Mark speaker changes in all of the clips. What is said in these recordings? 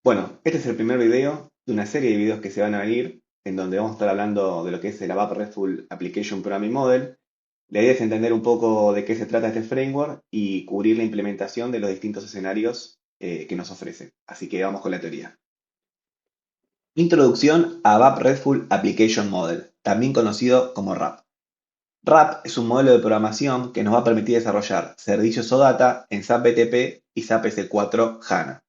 Speaker 1: Bueno, este es el primer video de una serie de videos que se van a venir, en donde vamos a estar hablando de lo que es el ABAP RESTful Application Programming Model. La idea es entender un poco de qué se trata este framework y cubrir la implementación de los distintos escenarios que nos ofrece. Así que vamos con la teoría. Introducción a ABAP RESTful Application Model, también conocido como RAP. RAP es un modelo de programación que nos va a permitir desarrollar servicios o data en SAP BTP y SAP S4 HANA.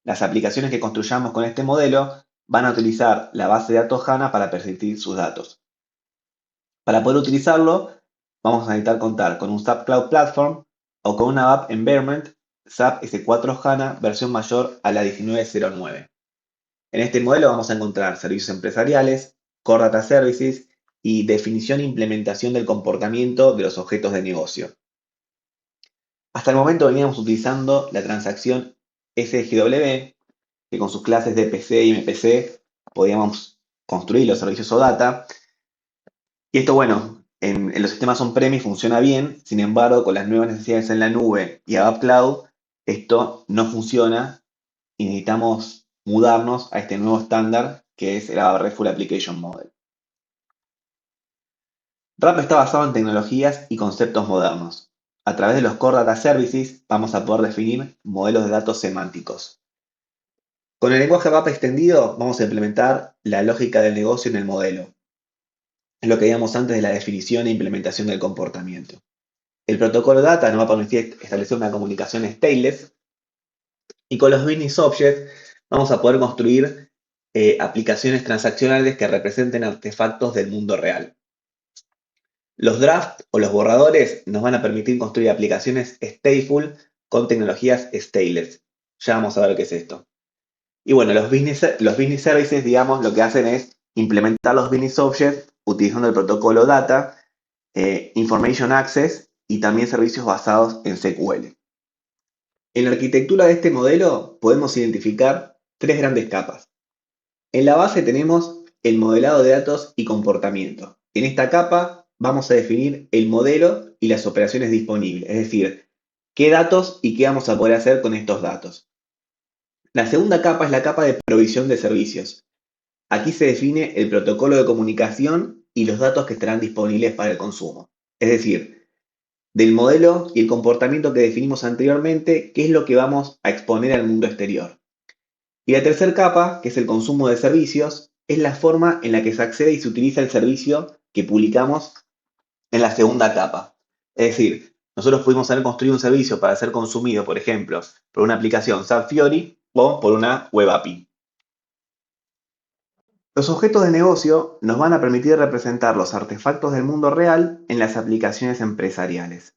Speaker 1: Las aplicaciones que construyamos con este modelo van a utilizar la base de datos HANA para persistir sus datos. Para poder utilizarlo, vamos a necesitar contar con un SAP Cloud Platform o con una App Environment SAP S4 HANA versión mayor a la 1909. En este modelo vamos a encontrar servicios empresariales, Core Data Services y definición e implementación del comportamiento de los objetos de negocio. Hasta el momento veníamos utilizando la transacción SGW, que con sus clases de PC y MPC podíamos construir los servicios OData. Y esto, bueno, en los sistemas on-premise funciona bien, sin embargo, con las nuevas necesidades en la nube y ABAP Cloud, esto no funciona y necesitamos mudarnos a este nuevo estándar que es el ABAP RESTful Application Model. RAP está basado en tecnologías y conceptos modernos. A través de los Core Data Services vamos a poder definir modelos de datos semánticos. Con el lenguaje RAP extendido vamos a implementar la lógica del negocio en el modelo. Es lo que veíamos antes de la definición e implementación del comportamiento. El protocolo data nos va a permitir establecer una comunicación stateless y con los business objects vamos a poder construir aplicaciones transaccionales que representen artefactos del mundo real. Los drafts o los borradores nos van a permitir construir aplicaciones stateful con tecnologías stateless. Ya vamos a ver qué es esto. Y bueno, los business services, digamos, lo que hacen es implementar los business objects utilizando el protocolo data, information access y también servicios basados en SQL. En la arquitectura de este modelo podemos identificar tres grandes capas. En la base tenemos el modelado de datos y comportamiento. En esta capa vamos a definir el modelo y las operaciones disponibles, es decir, qué datos y qué vamos a poder hacer con estos datos. La segunda capa es la capa de provisión de servicios. Aquí se define el protocolo de comunicación y los datos que estarán disponibles para el consumo. Es decir, del modelo y el comportamiento que definimos anteriormente, qué es lo que vamos a exponer al mundo exterior. Y la tercera capa, que es el consumo de servicios, es la forma en la que se accede y se utiliza el servicio que publicamos en la segunda capa. Es decir, nosotros pudimos haber construido un servicio para ser consumido, por ejemplo, por una aplicación SAP Fiori o por una web API. Los objetos de negocio nos van a permitir representar los artefactos del mundo real en las aplicaciones empresariales.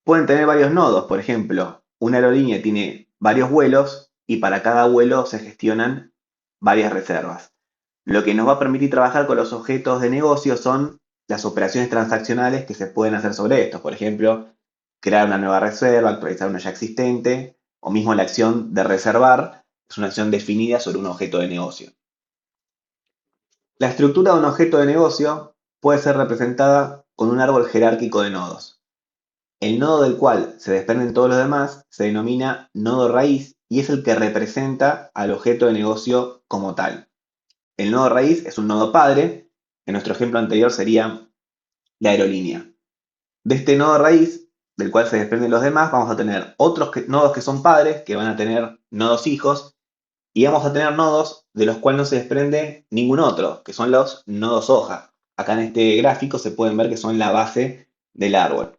Speaker 1: Pueden tener varios nodos, por ejemplo, una aerolínea tiene varios vuelos y para cada vuelo se gestionan varias reservas. Lo que nos va a permitir trabajar con los objetos de negocio son las operaciones transaccionales que se pueden hacer sobre estos. Por ejemplo, crear una nueva reserva, actualizar una ya existente, o mismo la acción de reservar es una acción definida sobre un objeto de negocio. La estructura de un objeto de negocio puede ser representada con un árbol jerárquico de nodos. El nodo del cual se desprenden todos los demás se denomina nodo raíz y es el que representa al objeto de negocio como tal. El nodo raíz es un nodo padre, en nuestro ejemplo anterior sería la aerolínea. De este nodo raíz, del cual se desprenden los demás, vamos a tener otros nodos que son padres, que van a tener nodos hijos, y vamos a tener nodos de los cuales no se desprende ningún otro, que son los nodos hoja. Acá en este gráfico se pueden ver que son la base del árbol.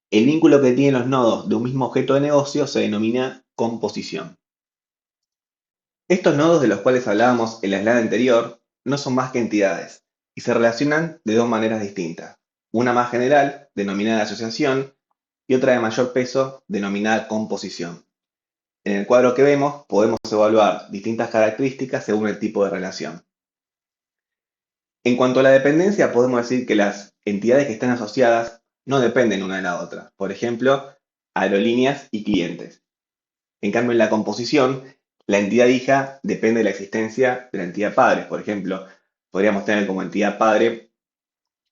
Speaker 1: El vínculo que tienen los nodos de un mismo objeto de negocio se denomina composición. Estos nodos de los cuales hablábamos en la slide anterior no son más que entidades y se relacionan de dos maneras distintas. Una más general, denominada asociación, y otra de mayor peso, denominada composición. En el cuadro que vemos podemos evaluar distintas características según el tipo de relación. En cuanto a la dependencia, podemos decir que las entidades que están asociadas no dependen una de la otra. Por ejemplo, aerolíneas y clientes. En cambio, en la composición, la entidad hija depende de la existencia de la entidad padre. Por ejemplo, podríamos tener como entidad padre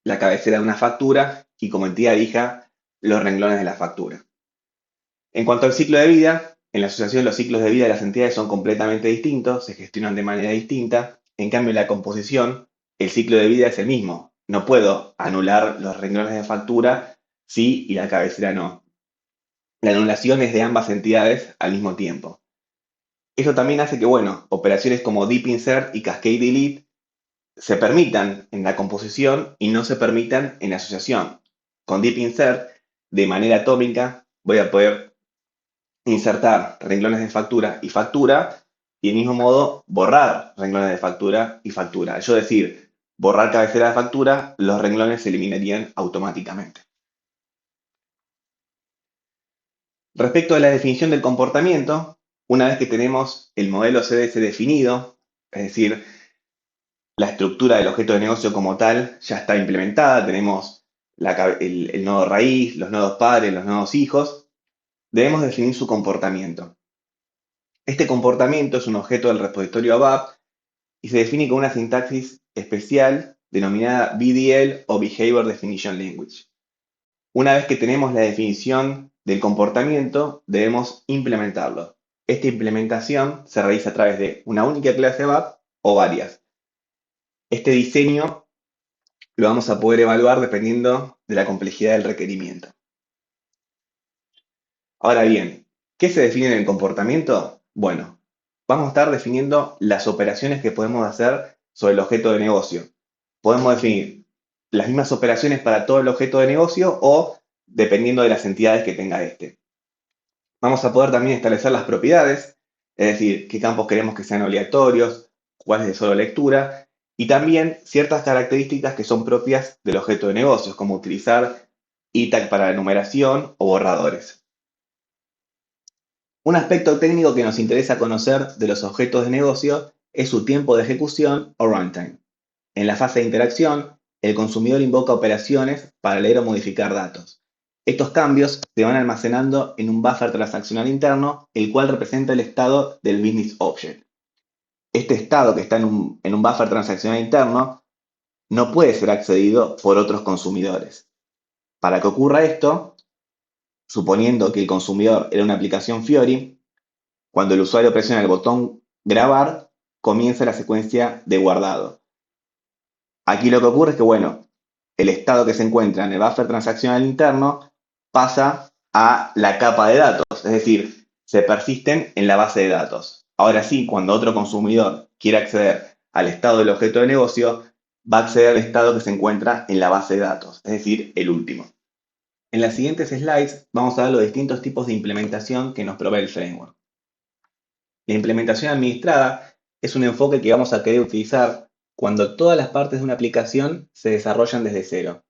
Speaker 1: la cabecera de una factura y como entidad hija los renglones de la factura. En cuanto al ciclo de vida, En la asociación los ciclos de vida de las entidades son completamente distintos, se gestionan de manera distinta. En cambio, en la composición, el ciclo de vida es el mismo. No puedo anular los renglones de factura sí y la cabecera no. La anulación es de ambas entidades al mismo tiempo. Esto también hace que, bueno, operaciones como Deep Insert y Cascade Delete se permitan en la composición y no se permitan en la asociación. Con Deep Insert, de manera atómica, voy a poder insertar renglones de factura y del mismo modo borrar renglones de factura y factura. Al yo decir borrar cabecera de factura, los renglones se eliminarían automáticamente. Respecto a la definición del comportamiento, una vez que tenemos el modelo CDS definido, es decir, la estructura del objeto de negocio como tal ya está implementada, tenemos el nodo raíz, los nodos padres, los nodos hijos, debemos definir su comportamiento. Este comportamiento es un objeto del repositorio ABAP y se define con una sintaxis especial denominada BDL o Behavior Definition Language. Una vez que tenemos la definición del comportamiento, debemos implementarlo. Esta implementación se realiza a través de una única clase ABAP o varias. Este diseño lo vamos a poder evaluar dependiendo de la complejidad del requerimiento. Ahora bien, ¿qué se define en el comportamiento? Bueno, vamos a estar definiendo las operaciones que podemos hacer sobre el objeto de negocio. Podemos definir las mismas operaciones para todo el objeto de negocio o dependiendo de las entidades que tenga este. Vamos a poder también establecer las propiedades, es decir, qué campos queremos que sean obligatorios, cuáles de solo lectura, y también ciertas características que son propias del objeto de negocios, como utilizar ITAG para la numeración o borradores. Un aspecto técnico que nos interesa conocer de los objetos de negocio es su tiempo de ejecución o runtime. En la fase de interacción, el consumidor invoca operaciones para leer o modificar datos. Estos cambios se van almacenando en un buffer transaccional interno, el cual representa el estado del business object. Este estado que está en un buffer transaccional interno no puede ser accedido por otros consumidores. Para que ocurra esto, suponiendo que el consumidor era una aplicación Fiori, cuando el usuario presiona el botón grabar, comienza la secuencia de guardado. Aquí lo que ocurre es que, bueno, el estado que se encuentra en el buffer transaccional interno pasa a la capa de datos, es decir, se persisten en la base de datos. Ahora sí, cuando otro consumidor quiere acceder al estado del objeto de negocio, va a acceder al estado que se encuentra en la base de datos, es decir, el último. En las siguientes slides vamos a ver los distintos tipos de implementación que nos provee el framework. La implementación administrada es un enfoque que vamos a querer utilizar cuando todas las partes de una aplicación se desarrollan desde cero.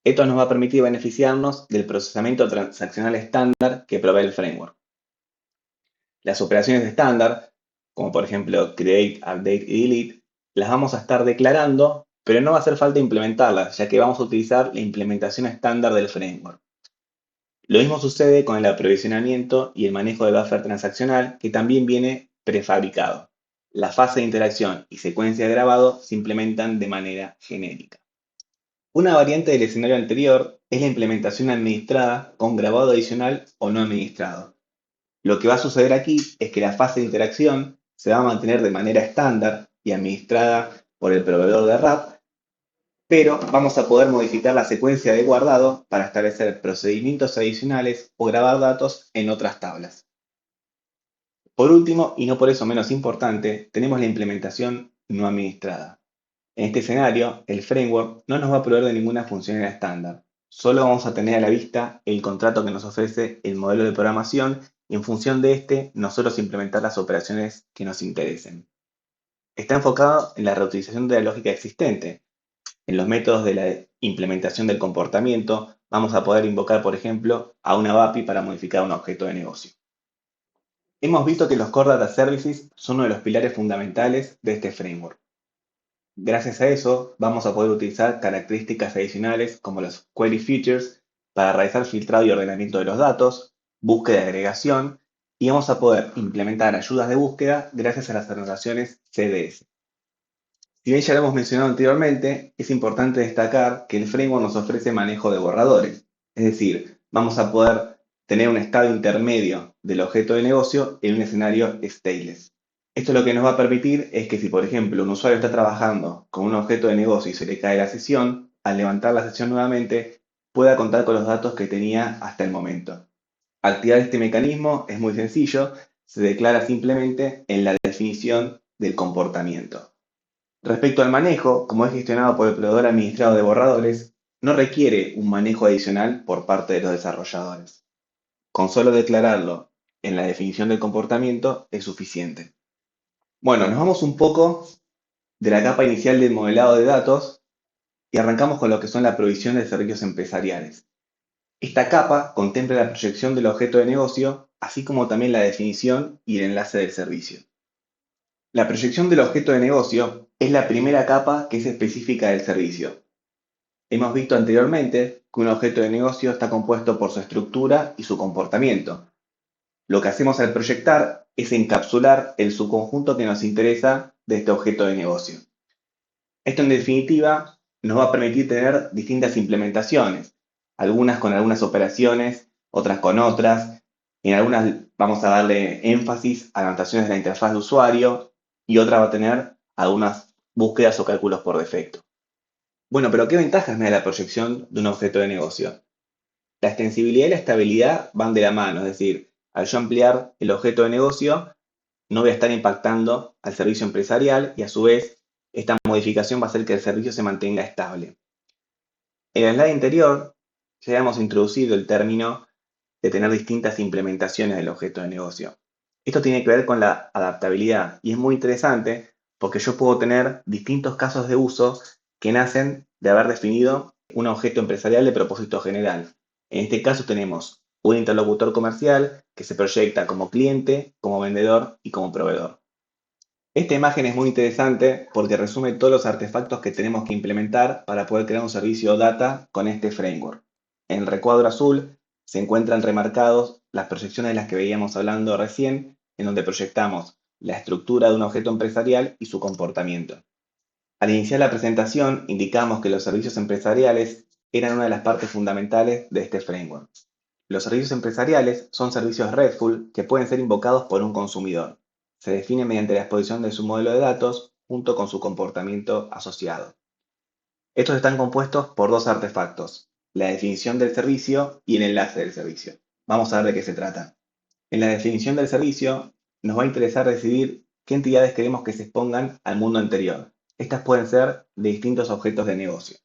Speaker 1: Esto nos va a permitir beneficiarnos del procesamiento transaccional estándar que provee el framework. Las operaciones estándar, como por ejemplo create, update y delete, las vamos a estar declarando, pero no va a hacer falta implementarlas, ya que vamos a utilizar la implementación estándar del framework. Lo mismo sucede con el aprovisionamiento y el manejo del buffer transaccional, que también viene prefabricado. La fase de interacción y secuencia de grabado se implementan de manera genérica. Una variante del escenario anterior es la implementación administrada con grabado adicional o no administrado. Lo que va a suceder aquí es que la fase de interacción se va a mantener de manera estándar y administrada por el proveedor de RAP, pero vamos a poder modificar la secuencia de guardado para establecer procedimientos adicionales o grabar datos en otras tablas. Por último, y no por eso menos importante, tenemos la implementación no administrada. En este escenario, el framework no nos va a proveer de ninguna funcionalidad estándar. Solo vamos a tener a la vista el contrato que nos ofrece el modelo de programación y en función de este, nosotros implementar las operaciones que nos interesen. Está enfocado en la reutilización de la lógica existente. En los métodos de la implementación del comportamiento, vamos a poder invocar, por ejemplo, a una API para modificar un objeto de negocio. Hemos visto que los Core Data Services son uno de los pilares fundamentales de este framework. Gracias a eso, vamos a poder utilizar características adicionales como los Query Features para realizar filtrado y ordenamiento de los datos, búsqueda y agregación, y vamos a poder implementar ayudas de búsqueda gracias a las anotaciones CDS. Si bien ya lo hemos mencionado anteriormente, es importante destacar que el framework nos ofrece manejo de borradores, es decir, vamos a poder tener un estado intermedio del objeto de negocio en un escenario stateless. Esto lo que nos va a permitir es que si, por ejemplo, un usuario está trabajando con un objeto de negocio y se le cae la sesión, al levantar la sesión nuevamente, pueda contar con los datos que tenía hasta el momento. Activar este mecanismo es muy sencillo, se declara simplemente en la definición del comportamiento. Respecto al manejo, como es gestionado por el proveedor administrado de borradores, no requiere un manejo adicional por parte de los desarrolladores. Con solo declararlo en la definición del comportamiento es suficiente. Bueno, nos vamos un poco de la capa inicial del modelado de datos y arrancamos con lo que son la provisión de servicios empresariales. Esta capa contempla la proyección del objeto de negocio, así como también la definición y el enlace del servicio. La proyección del objeto de negocio es la primera capa que es específica del servicio. Hemos visto anteriormente que un objeto de negocio está compuesto por su estructura y su comportamiento. Lo que hacemos al proyectar es encapsular el subconjunto que nos interesa de este objeto de negocio. Esto en definitiva nos va a permitir tener distintas implementaciones, algunas con algunas operaciones, otras con otras. En algunas vamos a darle énfasis a adaptaciones de la interfaz de usuario y otra va a tener algunas búsquedas o cálculos por defecto. Bueno, pero ¿qué ventajas me da la proyección de un objeto de negocio? La extensibilidad y la estabilidad van de la mano, es decir, al yo ampliar el objeto de negocio, no voy a estar impactando al servicio empresarial y a su vez esta modificación va a hacer que el servicio se mantenga estable. En el slide anterior ya hemos introducido el término de tener distintas implementaciones del objeto de negocio. Esto tiene que ver con la adaptabilidad y es muy interesante porque yo puedo tener distintos casos de uso que nacen de haber definido un objeto empresarial de propósito general. En este caso tenemos un interlocutor comercial que se proyecta como cliente, como vendedor y como proveedor. Esta imagen es muy interesante porque resume todos los artefactos que tenemos que implementar para poder crear un servicio data con este framework. En el recuadro azul se encuentran remarcados las proyecciones de las que veíamos hablando recién, en donde proyectamos la estructura de un objeto empresarial y su comportamiento. Al iniciar la presentación indicamos que los servicios empresariales eran una de las partes fundamentales de este framework. Los servicios empresariales son servicios RESTful que pueden ser invocados por un consumidor. Se define mediante la exposición de su modelo de datos junto con su comportamiento asociado. Estos están compuestos por dos artefactos, la definición del servicio y el enlace del servicio. Vamos a ver de qué se trata. En la definición del servicio nos va a interesar decidir qué entidades queremos que se expongan al mundo anterior. Estas pueden ser de distintos objetos de negocio.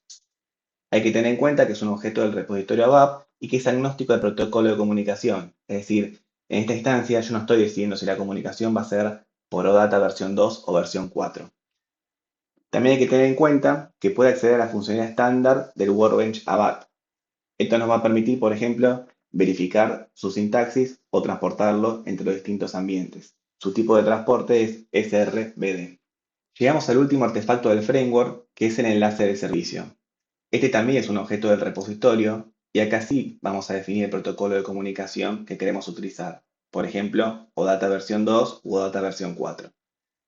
Speaker 1: Hay que tener en cuenta que es un objeto del repositorio ABAP y que es agnóstico del protocolo de comunicación. Es decir, en esta instancia yo no estoy decidiendo si la comunicación va a ser por OData versión 2 o versión 4. También hay que tener en cuenta que puede acceder a la funcionalidad estándar del Workbench ABAP. Esto nos va a permitir, por ejemplo, verificar su sintaxis o transportarlo entre los distintos ambientes. Su tipo de transporte es SRBD. Llegamos al último artefacto del framework, que es el enlace del servicio. Este también es un objeto del repositorio y acá sí vamos a definir el protocolo de comunicación que queremos utilizar. Por ejemplo, OData versión 2 u OData versión 4.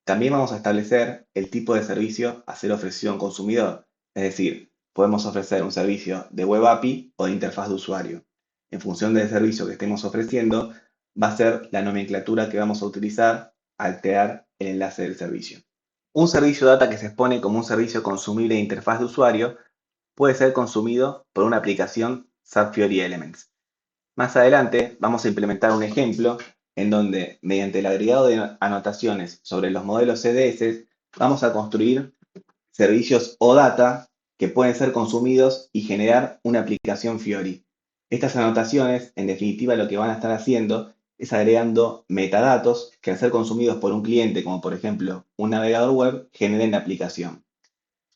Speaker 1: También vamos a establecer el tipo de servicio a ser ofrecido a un consumidor. Es decir, podemos ofrecer un servicio de web API o de interfaz de usuario. En función del servicio que estemos ofreciendo, va a ser la nomenclatura que vamos a utilizar al crear el enlace del servicio. Un servicio data que se expone como un servicio consumible de interfaz de usuario puede ser consumido por una aplicación SAP Fiori Elements. Más adelante vamos a implementar un ejemplo en donde, mediante el agregado de anotaciones sobre los modelos CDS, vamos a construir servicios OData que pueden ser consumidos y generar una aplicación Fiori. Estas anotaciones, en definitiva, lo que van a estar haciendo es agregando metadatos que al ser consumidos por un cliente, como por ejemplo un navegador web, generen la aplicación.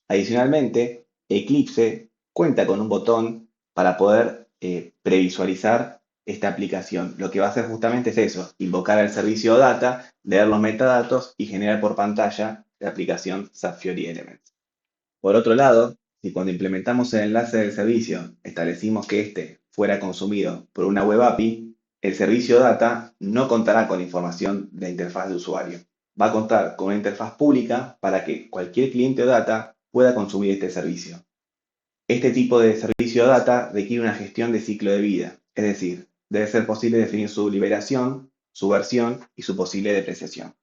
Speaker 1: Adicionalmente, Eclipse cuenta con un botón para poder previsualizar esta aplicación. Lo que va a hacer justamente es eso, invocar al servicio data, leer los metadatos y generar por pantalla la aplicación SAP Fiori Elements. Por otro lado, si cuando implementamos el enlace del servicio establecimos que éste fuera consumido por una web API, el servicio data no contará con información de la interfaz de usuario. Va a contar con una interfaz pública para que cualquier cliente o data pueda consumir este servicio. Este tipo de servicio data requiere una gestión de ciclo de vida, es decir, debe ser posible definir su liberación, su versión y su posible depreciación.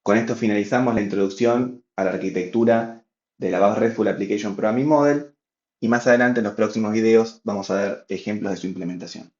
Speaker 1: Con esto finalizamos la introducción a la arquitectura de la Above RESTful Application Programming Model y más adelante en los próximos videos vamos a ver ejemplos de su implementación.